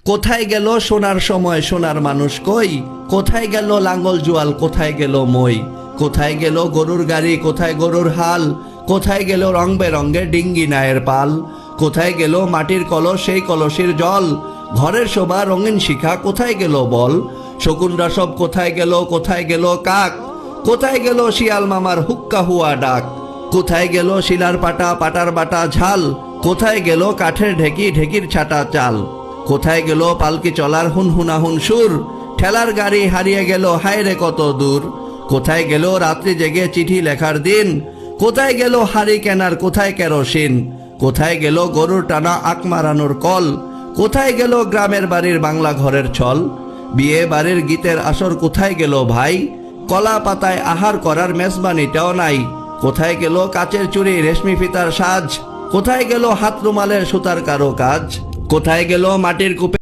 কোথায় গেল সোনার সময় সোনার মানুষ কই? কোথায় গেল লাঙ্গল জোয়াল, কোথায় গেল মই? কোথায় গেল গরুর গাড়ি, কোথায় গরুর হাল? কোথায় গেল রং বেরঙের ডিঙ্গি নায়ের পাল? কোথায় গেল মাটির কলস, সেই কলসের জল? ঘরের শোভা রঙিন শিখা, কোথায় গেল বল? শকুনরা সব কোথায় গেল, কোথায় গেল কাক? কোথায় গেল শিয়াল মামার হুক্কা হুয়া ডাক? কোথায় গেল শিলার পাটা, পাটার বাটা ঝাল? কোথায় গেল কাঠের ঢেকি, ঢেকির ছাটা চাল? কোথায় গেল পালকি চলার হুনহুনাহুন সুর? ঠেলার গাড়ি হারিয়ে গেল হায়রে কত দূর? কোথায় গেল রাত্রি জেগে চিঠি লেখার দিন? কোথায় গেল হাড়ি কেনার, কোথায় কেরোসিন? কোথায় গেল গরুর টানা আক মারানোর কল? কোথায় গেল গ্রামের বাড়ির বাংলা ঘরের ছল? বিয়ে বাড়ির গীতের আসর কোথায় গেল ভাই? কলা পাতায় আহার করার মেজবানিটাও নাই। কোথায় গেল কাচের চুড়ি, রেশমি ফিতার সাজ? কোথায় গেল হাত রুমালের সুতার কারো কাজ? কোথায় গেল মাটির কূপে